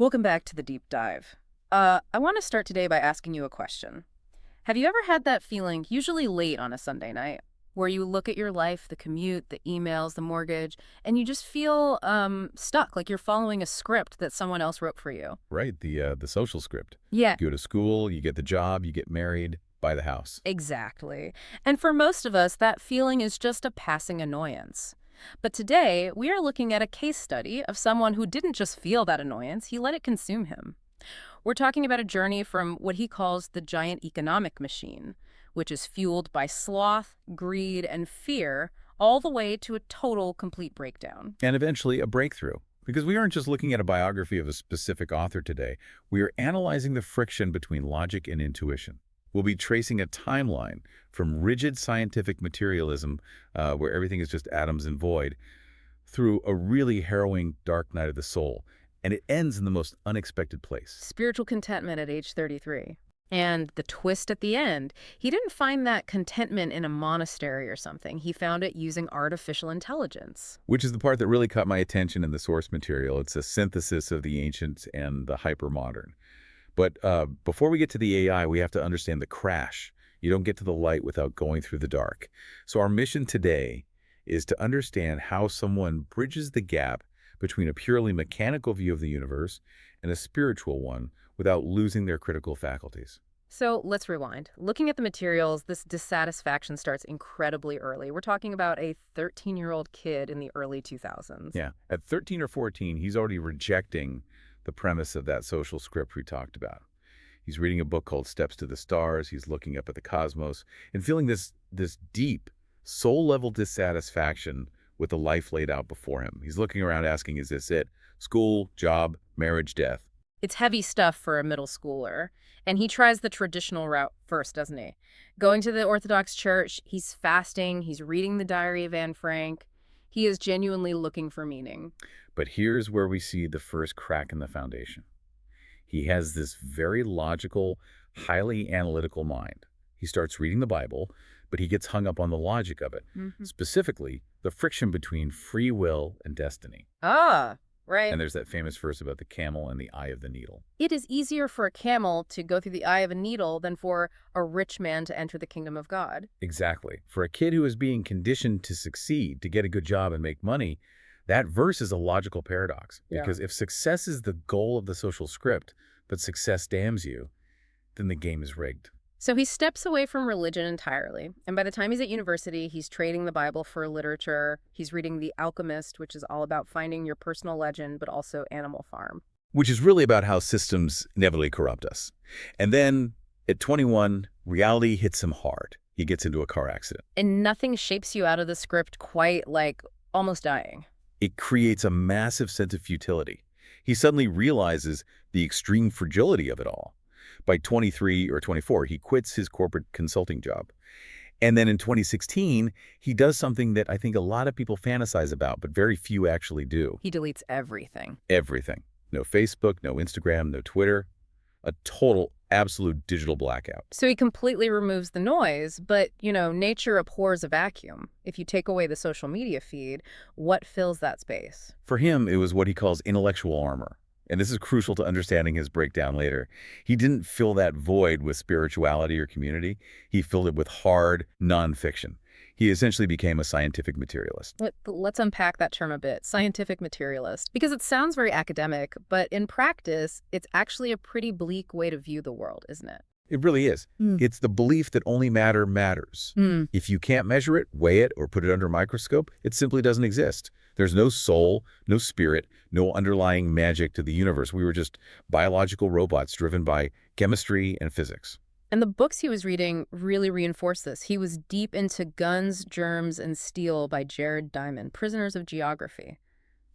Welcome back to the deep dive. I want to start today by asking you a question. Have you ever had that feeling, usually late on a Sunday night, where you look at your life, the commute, the emails, the mortgage, and you just feel stuck, like you're following a script that someone else wrote for you? Right, the social script. Yeah, You go to school, you get the job, you get married, buy the house. exactly. And for most of us, that feeling is just a passing annoyance. But today, we are looking at a case study of someone who didn't just feel that annoyance, he let it consume him. We're talking about a journey from what he calls the giant economic machine, which is fueled by sloth, greed, and fear, all the way to a total, complete breakdown. And eventually a breakthrough. Because we aren't just looking at a biography of a specific author today, we are analyzing the friction between logic and intuition. We'll be tracing a timeline from rigid scientific materialism, where everything is just atoms and void, through a really harrowing dark night of the soul. And it ends in the most unexpected place. Spiritual contentment at age 33. And the twist at the end, he didn't find that contentment in a monastery or something. He found it using artificial intelligence. Which is the part that really caught my attention in the source material. It's a synthesis of the ancient and the hypermodern. But before we get to the AI, we have to understand the crash. You don't get to the light without going through the dark. So our mission today is to understand how someone bridges the gap between a purely mechanical view of the universe and a spiritual one without losing their critical faculties. So let's rewind. Looking at the materials, this dissatisfaction starts incredibly early. We're talking about a 13-year-old kid in the early 2000s. Yeah, at 13 or 14, he's already rejecting the premise of that social script we talked about. He's reading a book called Steps to the Stars. He's looking up at the cosmos and feeling this deep, soul-level dissatisfaction with the life laid out before him. He's looking around asking, is this it? School, job, marriage, death. It's heavy stuff for a middle schooler. And he tries the traditional route first, doesn't he? Going to the Orthodox Church, he's fasting, he's reading the Diary of Anne Frank. He is genuinely looking for meaning. But here's where we see the first crack in the foundation. He has this very logical, highly analytical mind. He starts reading the Bible, but he gets hung up on the logic of it, specifically the friction between free will and destiny. Ah, right. And there's that famous verse about the camel and the eye of the needle. It is easier for a camel to go through the eye of a needle than for a rich man to enter the kingdom of God. Exactly. For a kid who is being conditioned to succeed, to get a good job and make money, that verse is a logical paradox. Yeah. Because if success is the goal of the social script, but success damns you, then the game is rigged. So he steps away from religion entirely, and by the time he's at university, he's trading the Bible for literature. He's reading The Alchemist, which is all about finding your personal legend, but also Animal Farm. Which is really about how systems inevitably corrupt us. And then, at 21, reality hits him hard. He gets into a car accident. And nothing shapes you out of the script quite like almost dying. It creates a massive sense of futility. He suddenly realizes the extreme fragility of it all. By 23 or 24, he quits his corporate consulting job. And then in 2016, he does something that I think a lot of people fantasize about, but very few actually do. He deletes everything. Everything. No Facebook, no Instagram, no Twitter. A total, absolute digital blackout. So he completely removes the noise, but, nature abhors a vacuum. If you take away the social media feed, what fills that space? For him, it was what he calls intellectual armor. And this is crucial to understanding his breakdown later. He didn't fill that void with spirituality or community. He filled it with hard nonfiction. He essentially became a scientific materialist. Let's unpack that term a bit, scientific materialist, because it sounds very academic, but in practice, it's actually a pretty bleak way to view the world, isn't it? It really is. It's the belief that only matter matters. If you can't measure it, weigh it, or put it under a microscope, it simply doesn't exist. There's no soul, no spirit, no underlying magic to the universe. We were just biological robots driven by chemistry and physics. And the books he was reading really reinforced this. He was deep into Guns, Germs, and Steel by Jared Diamond, Prisoners of Geography.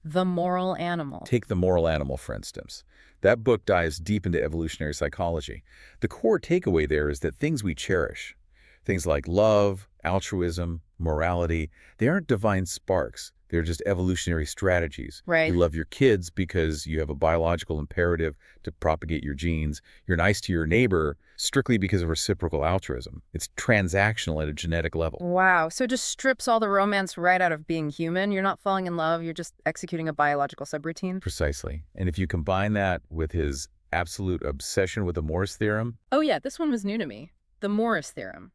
The Moral Animal. Take The Moral Animal, for instance. That book dives deep into evolutionary psychology. The core takeaway there is that things we cherish, things like love, altruism, morality, they aren't divine sparks. They're just evolutionary strategies. You Right. love your kids because you have a biological imperative to propagate your genes. You're nice to your neighbor strictly because of reciprocal altruism. It's transactional at a genetic level. Wow. So it just strips all the romance right out of being human. You're not falling in love. You're just executing a biological subroutine. Precisely. And if you combine that with his absolute obsession with the Morse theorem, Oh, yeah. This one was new to me. The Morris theorem.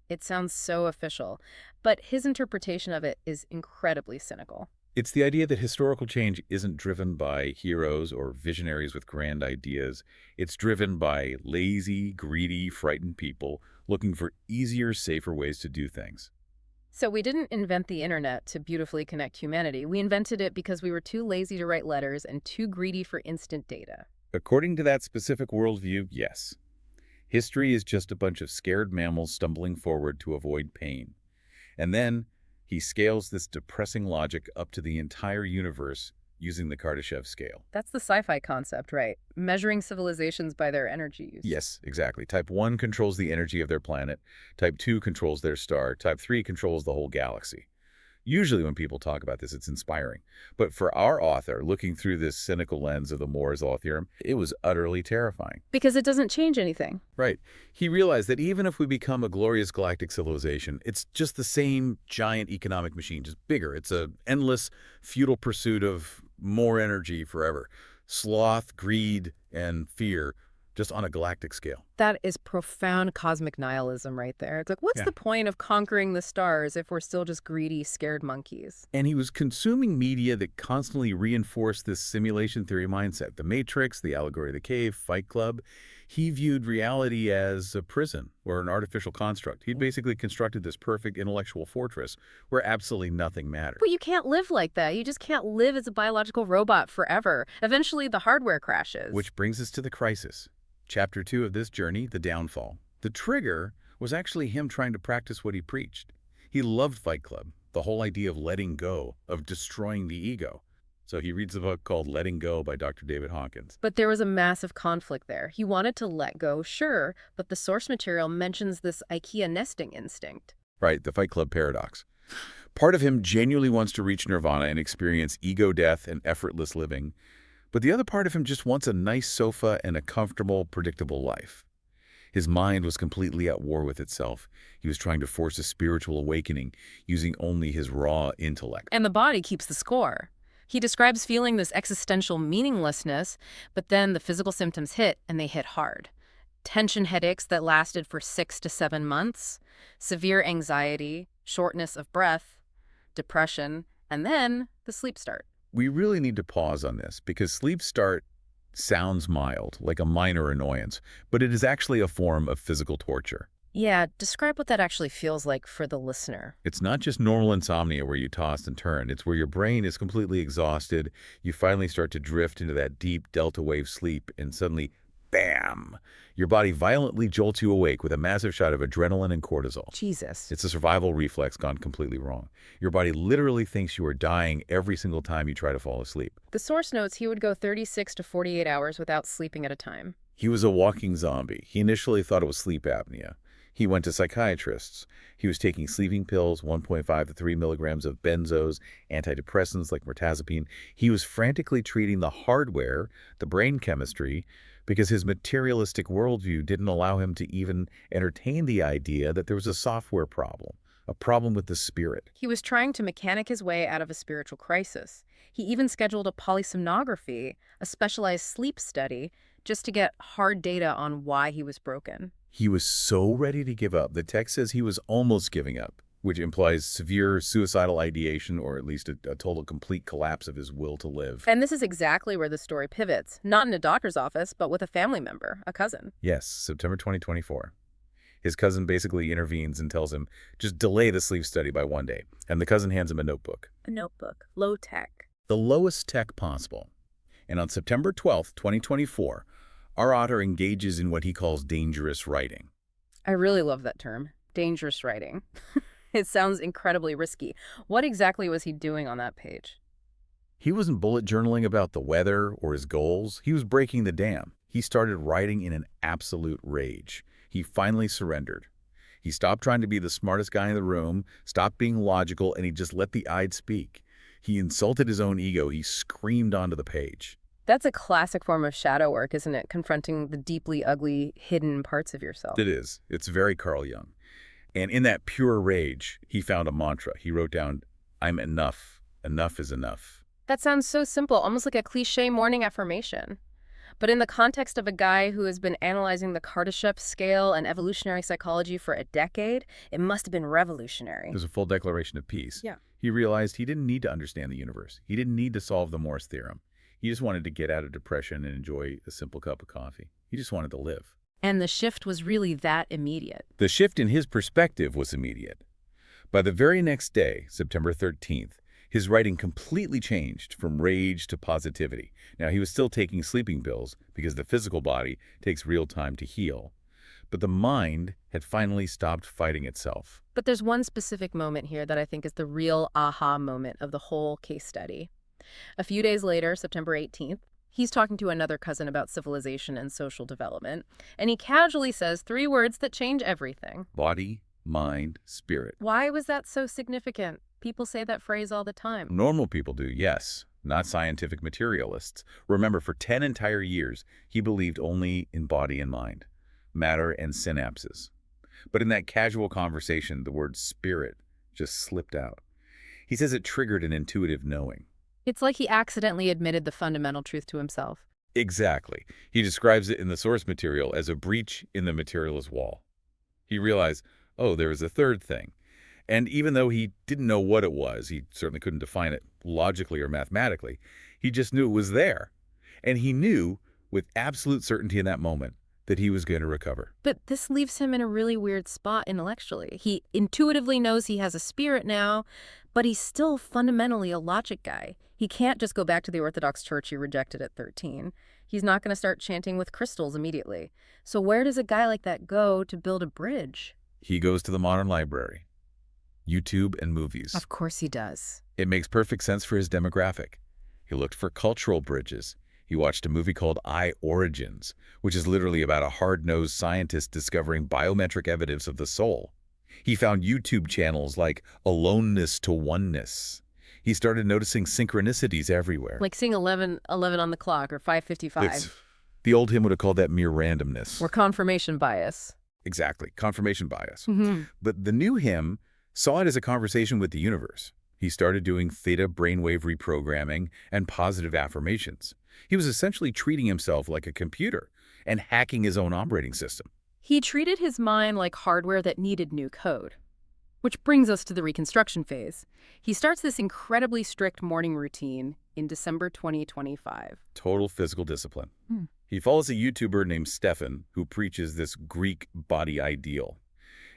It sounds so official, but his interpretation of it is incredibly cynical. it's the idea that historical change isn't driven by heroes or visionaries with grand ideas. It's driven by lazy, greedy, frightened people looking for easier, safer ways to do things. So we didn't invent the internet to beautifully connect humanity. We invented it because we were too lazy to write letters and too greedy for instant data. According to that specific worldview, yes. History is just a bunch of scared mammals stumbling forward to avoid pain. And then he scales this depressing logic up to the entire universe using the Kardashev scale. That's the sci-fi concept, right? Measuring civilizations by their energy use. Yes, exactly. Type 1 controls the energy of their planet. Type 2 controls their star. Type 3 controls the whole galaxy. Usually when people talk about this, it's inspiring. But for our author, looking through this cynical lens of the Moore's Law theorem, it was utterly terrifying. Because it doesn't change anything. Right. He realized that even if we become a glorious galactic civilization, it's just the same giant economic machine, just bigger. It's an endless, futile pursuit of more energy forever. Sloth, greed, and fear, just on a galactic scale. That is profound cosmic nihilism right there. It's like, what's Yeah. the point of conquering the stars if we're still just greedy, scared monkeys? And he was consuming media that constantly reinforced this simulation theory mindset. The Matrix, the Allegory of the Cave, Fight Club. He viewed reality as a prison or an artificial construct. He'd basically constructed this perfect intellectual fortress where absolutely nothing mattered. But you can't live like that. You just can't live as a biological robot forever. Eventually, the hardware crashes. Which brings us to the crisis. Chapter 2 of this journey, the downfall. The trigger was actually him trying to practice what he preached. He loved Fight Club, the whole idea of letting go, of destroying the ego. So he reads a book called Letting Go by Dr. David Hawkins. But there was a massive conflict there. He wanted to let go, sure, but the source material mentions this IKEA nesting instinct. Right, the Fight Club paradox. Part of him genuinely wants to reach nirvana and experience ego death and effortless living, but the other part of him just wants a nice sofa and a comfortable, predictable life. His mind was completely at war with itself. He was trying to force a spiritual awakening using only his raw intellect. And the body keeps the score. He describes feeling this existential meaninglessness, but then the physical symptoms hit, and they hit hard. Tension headaches that lasted for 6 to 7 months, severe anxiety, shortness of breath, depression, and then the sleep start. We really need to pause on this because sleep start sounds mild, like a minor annoyance, but it is actually a form of physical torture. Yeah, describe what that actually feels like for the listener. It's not just normal insomnia where you toss and turn. It's where your brain is completely exhausted. You finally start to drift into that deep delta wave sleep, and suddenly, bam! Your body violently jolts you awake with a massive shot of adrenaline and cortisol. Jesus. It's a survival reflex gone completely wrong. Your body literally thinks you are dying every single time you try to fall asleep. The source notes he would go 36 to 48 hours without sleeping at a time. He was a walking zombie. He initially thought it was sleep apnea. He went to psychiatrists. He was taking sleeping pills, 1.5 to 3 milligrams of benzos, antidepressants like mirtazapine. He was frantically treating the hardware, the brain chemistry, because his materialistic worldview didn't allow him to even entertain the idea that there was a software problem, a problem with the spirit. He was trying to mechanic his way out of a spiritual crisis. He even scheduled a polysomnography, a specialized sleep study, just to get hard data on why he was broken. He was so ready to give up. The text says he was almost giving up, which implies severe suicidal ideation or at least a total complete collapse of his will to live. And this is exactly where the story pivots, not in a doctor's office, but with a family member, a cousin. Yes, September 2024. His cousin basically intervenes and tells him, just delay the sleep study by 1 day. And the cousin hands him a notebook. A notebook, low tech. The lowest tech possible. And on September 12th, 2024, our author engages in what he calls dangerous writing. I really love that term, dangerous writing. It sounds incredibly risky. What exactly was he doing on that page? He wasn't bullet journaling about the weather or his goals. He was breaking the dam. He started writing in an absolute rage. He finally surrendered. He stopped trying to be the smartest guy in the room, stopped being logical, and he just let the eye speak. He insulted his own ego. He screamed onto the page. That's a classic form of shadow work, isn't it? Confronting the deeply ugly, hidden parts of yourself. It is. It's very Carl Jung. And in that pure rage, he found a mantra. He wrote down, "I'm enough. Enough is enough." That sounds so simple, almost like a cliche morning affirmation. But in the context of a guy who has been analyzing the Kardashev scale and evolutionary psychology for a decade, it must have been revolutionary. It was a full declaration of peace. Yeah. He realized he didn't need to understand the universe. He didn't need to solve the Morse theorem. He just wanted to get out of depression and enjoy a simple cup of coffee. He just wanted to live. And the shift was really that immediate. The shift in his perspective was immediate. By the very next day, September 13th, his writing completely changed from rage to positivity. Now, he was still taking sleeping pills because the physical body takes real time to heal. But the mind had finally stopped fighting itself. But there's one specific moment here that I think is the real aha moment of the whole case study. A few days later, September 18th, he's talking to another cousin about civilization and social development, and he casually says 3 words that change everything. Body, mind, spirit. Why was that so significant? People say that phrase all the time. Normal people do, yes, not scientific materialists. Remember, for 10 entire years, he believed only in body and mind, matter and synapses. But in that casual conversation, the word spirit just slipped out. He says it triggered an intuitive knowing. It's like he accidentally admitted the fundamental truth to himself. Exactly. He describes it in the source material as a breach in the materialist wall. He realized, oh, there is a third thing. And even though he didn't know what it was, he certainly couldn't define it logically or mathematically, he just knew it was there. And he knew with absolute certainty in that moment that he was going to recover. But this leaves him in a really weird spot intellectually. He intuitively knows he has a spirit now, but he's still fundamentally a logic guy. He can't just go back to the Orthodox Church he rejected at 13. He's not going to start chanting with crystals immediately. So where does a guy like that go to build a bridge? He goes to the modern library, YouTube and movies. Of course he does. It makes perfect sense for his demographic. He looked for cultural bridges. He watched a movie called I, Origins, which is literally about a hard-nosed scientist discovering biometric evidence of the soul. He found YouTube channels like Aloneness to Oneness. He started noticing synchronicities everywhere. Like seeing 11:11 on the clock or 5:55. The old hymn would have called that mere randomness. Or confirmation bias. Exactly, confirmation bias. Mm-hmm. But the new hymn saw it as a conversation with the universe. He started doing theta brainwave reprogramming and positive affirmations. He was essentially treating himself like a computer and hacking his own operating system. He treated his mind like hardware that needed new code. Which brings us to the reconstruction phase. He starts this incredibly strict morning routine in December 2025. Total physical discipline. He follows a YouTuber named Stefan who preaches this Greek body ideal.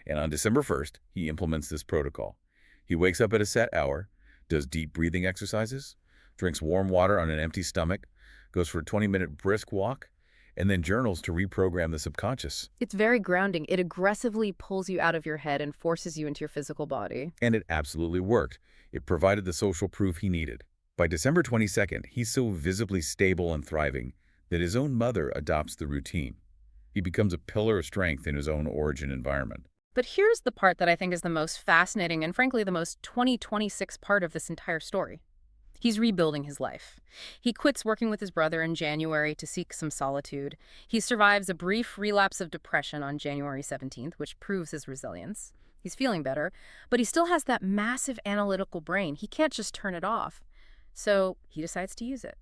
And on December 1st, he implements this protocol. He wakes up at a set hour, does deep breathing exercises, drinks warm water on an empty stomach, goes for a 20-minute brisk walk, and then journals to reprogram the subconscious. It's very grounding. It aggressively pulls you out of your head and forces you into your physical body. And it absolutely worked. It provided the social proof he needed. By December 22nd, he's so visibly stable and thriving that his own mother adopts the routine. He becomes a pillar of strength in his own origin environment. But here's the part that I think is the most fascinating and frankly the most 2026 part of this entire story. He's rebuilding his life. He quits working with his brother in January to seek some solitude. He survives a brief relapse of depression on January 17th, which proves his resilience. He's feeling better, but he still has that massive analytical brain. He can't just turn it off. So he decides to use it.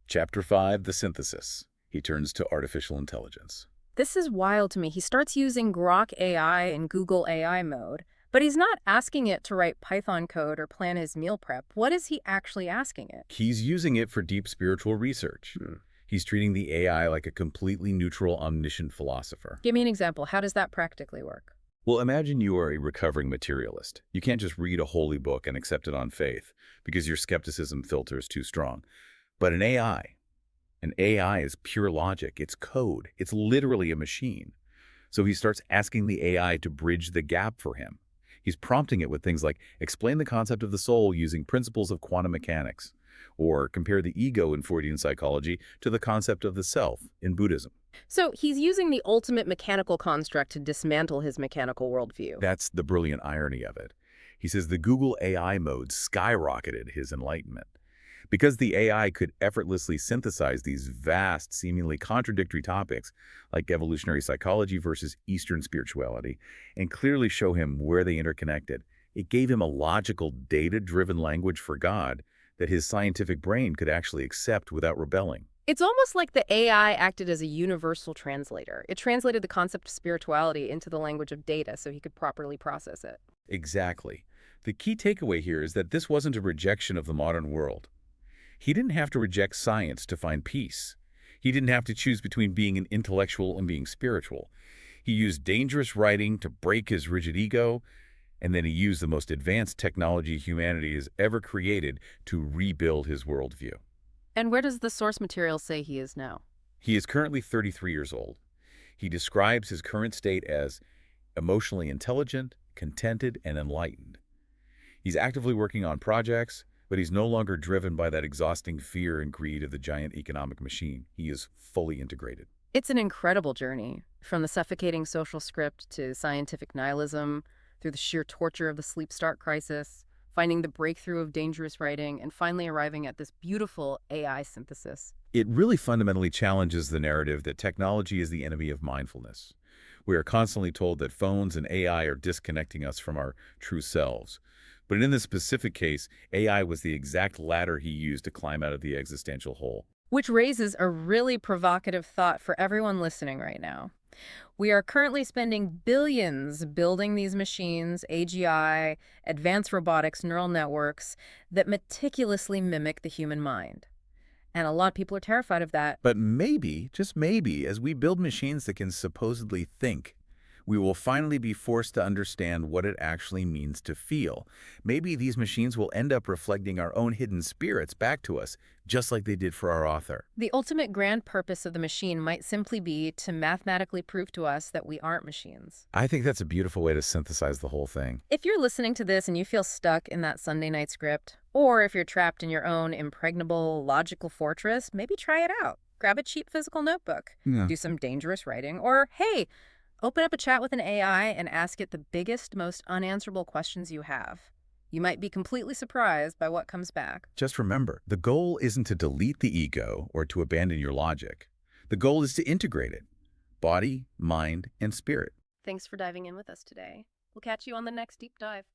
Chapter 5, The Synthesis. He turns to artificial intelligence. This is wild to me. He starts using Grok AI in Google AI mode, but he's not asking it to write Python code or plan his meal prep. What is he actually asking it? He's using it for deep spiritual research. He's treating the AI like a completely neutral, omniscient philosopher. Give me an example. How does that practically work? Well, imagine you are a recovering materialist. You can't just read a holy book and accept it on faith because your skepticism filter is too strong. But an AI is pure logic. It's code. It's literally a machine. So he starts asking the AI to bridge the gap for him. He's prompting it with things like, explain the concept of the soul using principles of quantum mechanics. Or compare the ego in Freudian psychology to the concept of the self in Buddhism. So he's using the ultimate mechanical construct to dismantle his mechanical worldview. That's the brilliant irony of it. He says the Google AI mode skyrocketed his enlightenment. Because the AI could effortlessly synthesize these vast, seemingly contradictory topics, like evolutionary psychology versus Eastern spirituality, and clearly show him where they interconnected, it gave him a logical, data-driven language for God that his scientific brain could actually accept without rebelling. It's almost like the AI acted as a universal translator. It translated the concept of spirituality into the language of data so he could properly process it. Exactly. The key takeaway here is that this wasn't a rejection of the modern world. He didn't have to reject science to find peace. He didn't have to choose between being an intellectual and being spiritual. He used dangerous writing to break his rigid ego, and then he used the most advanced technology humanity has ever created to rebuild his worldview. And where does the source material say he is now? He is currently 33 years old. He describes his current state as emotionally intelligent, contented, and enlightened. He's actively working on projects, but he's no longer driven by that exhausting fear and greed of the giant economic machine. He is fully integrated. It's an incredible journey, from the suffocating social script to scientific nihilism, through the sheer torture of the sleep start crisis, finding the breakthrough of dangerous writing, and finally arriving at this beautiful AI synthesis. It really fundamentally challenges the narrative that technology is the enemy of mindfulness. We are constantly told that phones and AI are disconnecting us from our true selves. But in this specific case, AI was the exact ladder he used to climb out of the existential hole. Which raises a really provocative thought for everyone listening right now. We are currently spending billions building these machines, AGI, advanced robotics, neural networks, that meticulously mimic the human mind. And a lot of people are terrified of that. But maybe, just maybe, as we build machines that can supposedly think, we will finally be forced to understand what it actually means to feel. Maybe these machines will end up reflecting our own hidden spirits back to us, just like they did for our author. The ultimate grand purpose of the machine might simply be to mathematically prove to us that we aren't machines. I think that's a beautiful way to synthesize the whole thing. If you're listening to this and you feel stuck in that Sunday night script, or if you're trapped in your own impregnable, logical fortress, maybe try it out. Grab a cheap physical notebook, Yeah. do some dangerous writing, or hey, open up a chat with an AI and ask it the biggest, most unanswerable questions you have. You might be completely surprised by what comes back. Just remember, the goal isn't to delete the ego or to abandon your logic. The goal is to integrate it, body, mind, and spirit. Thanks for diving in with us today. We'll catch you on the next deep dive.